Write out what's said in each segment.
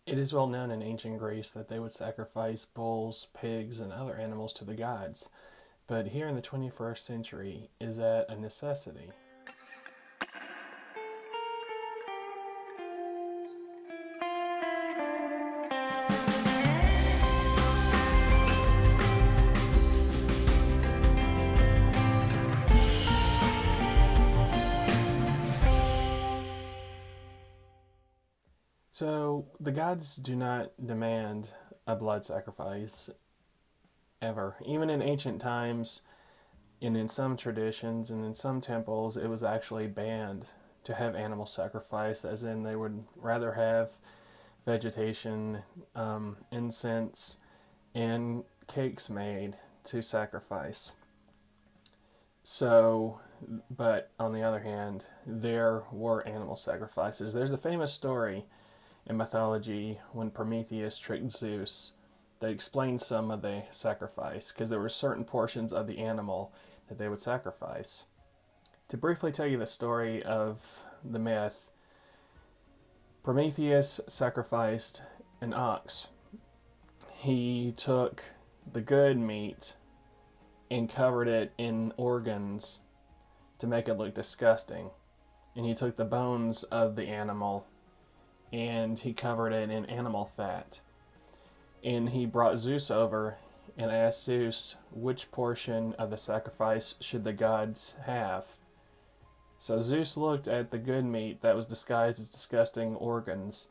It is well known in ancient Greece that they would sacrifice bulls, pigs, and other animals to the gods, but here in the 21st century, is that a necessity? So, the gods do not demand a blood sacrifice ever. Even in ancient times, and in some traditions and in some temples, it was actually banned to have animal sacrifice, as in they would rather have vegetation, incense, and cakes made to sacrifice. So, but on the other hand, there were animal sacrifices. There's a famous story in mythology when Prometheus tricked Zeus that explains some of the sacrifice because there were certain portions of the animal that they would sacrifice. To briefly tell you the story of the myth, Prometheus sacrificed an ox. He took the good meat and covered it in organs to make it look disgusting. And he took the bones of the animal and he covered it in animal fat. And he brought Zeus over and asked Zeus which portion of the sacrifice should the gods have. So Zeus looked at the good meat that was disguised as disgusting organs,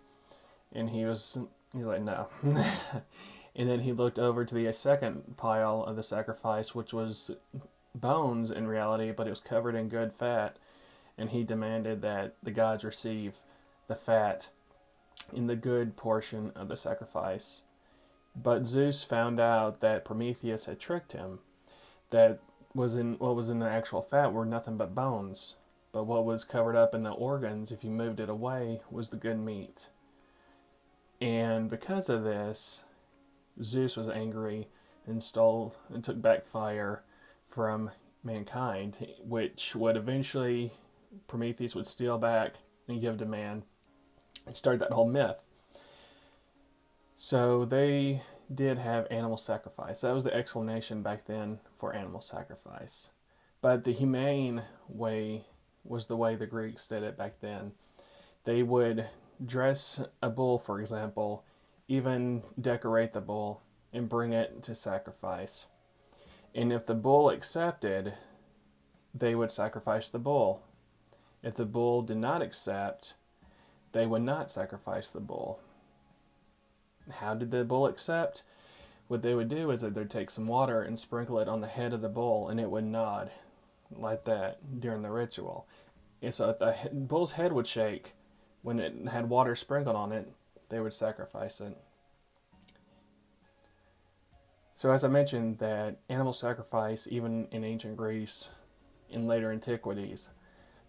and he's like, no. And then he looked over to the second pile of the sacrifice, which was bones in reality, but it was covered in good fat, and he demanded that the gods receive the fat in the good portion of the sacrifice. But Zeus found out that Prometheus had tricked him. That what was in the actual fat were nothing but bones. But what was covered up in the organs, if you moved it away, was the good meat. And because of this, Zeus was angry and stole and took back fire from mankind, which would eventually Prometheus would steal back and give to man and start that whole myth. So they did have animal sacrifice. That was the explanation back then for animal sacrifice. But the humane way was the way the Greeks did it back then. They would dress a bull, for example, even decorate the bull and bring it to sacrifice. And if the bull accepted, they would sacrifice the bull. If the bull did not accept, they would not sacrifice the bull. How did the bull accept? What they would do is that they'd take some water and sprinkle it on the head of the bull, and it would nod like that during the ritual. And so if the bull's head would shake when it had water sprinkled on it, they would sacrifice it. So as I mentioned, that animal sacrifice, even in ancient Greece, in later antiquities,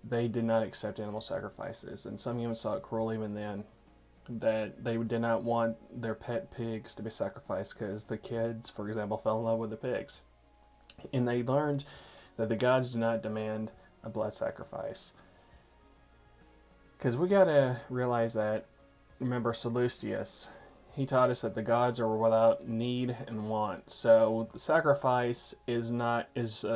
they did not accept animal sacrifices, and some even saw it cruel even then. That they did not want their pet pigs to be sacrificed because the kids, for example, fell in love with the pigs. And they learned that the gods do not demand a blood sacrifice. Because we gotta realize that, remember Sallustius, he taught us that the gods are without need and want. So the sacrifice is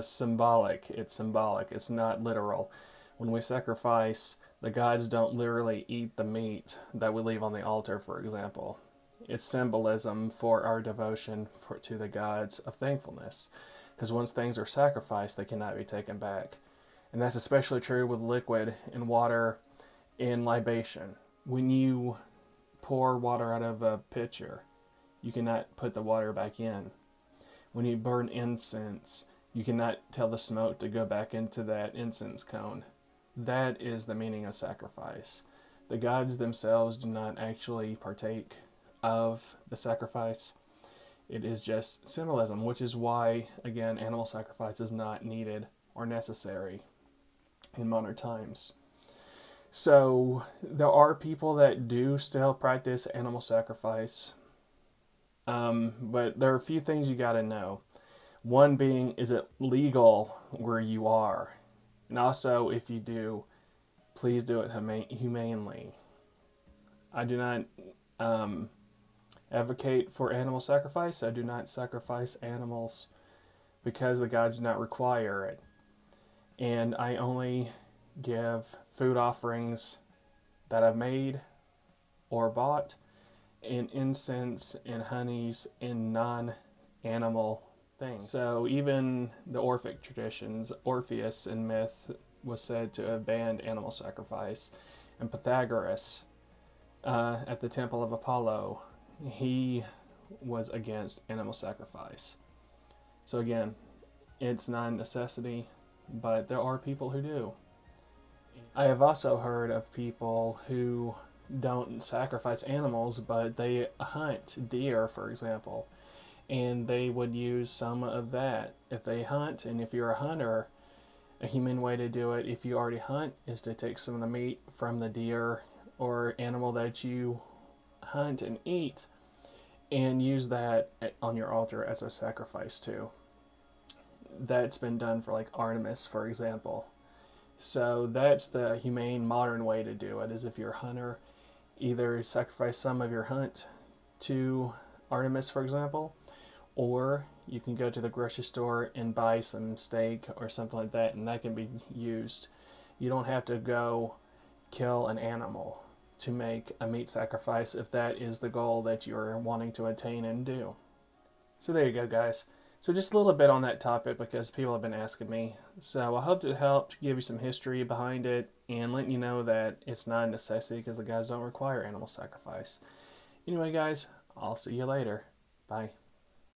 symbolic. It's symbolic. It's not literal. When we sacrifice, the gods don't literally eat the meat that we leave on the altar, for example. It's symbolism for our devotion to the gods of thankfulness. Because once things are sacrificed, they cannot be taken back. And that's especially true with liquid and water in libation. When you pour water out of a pitcher, you cannot put the water back in. When you burn incense, you cannot tell the smoke to go back into that incense cone. That is the meaning of sacrifice. The gods themselves do not actually partake of the sacrifice. It is just symbolism, which is why, again, animal sacrifice is not needed or necessary in modern times. So there are people that do still practice animal sacrifice, but there are a few things you got to know. One being, is it legal where you are? And also, if you do, please do it humanely. I do not advocate for animal sacrifice. I do not sacrifice animals because the gods do not require it. And I only give food offerings that I've made or bought, and incense and honeys and non-animal things. So even the Orphic traditions, Orpheus in myth was said to have banned animal sacrifice, and Pythagoras at the Temple of Apollo, he was against animal sacrifice. So again, it's not a necessity, but there are people who do. I have also heard of people who don't sacrifice animals, but they hunt deer, for example, and they would use some of that if they hunt. And if you're a hunter, a humane way to do it, if you already hunt, is to take some of the meat from the deer or animal that you hunt and eat and use that on your altar as a sacrifice too. That's been done for like Artemis, for example. So that's the humane modern way to do it, is if you're a hunter, either sacrifice some of your hunt to Artemis, for example, or you can go to the grocery store and buy some steak or something like that, and that can be used. You don't have to go kill an animal to make a meat sacrifice if that is the goal that you're wanting to attain and do. So there you go, guys. So just a little bit on that topic because people have been asking me. So I hope to help to give you some history behind it and letting you know that it's not a necessity because the guys don't require animal sacrifice. Anyway, guys, I'll see you later. Bye.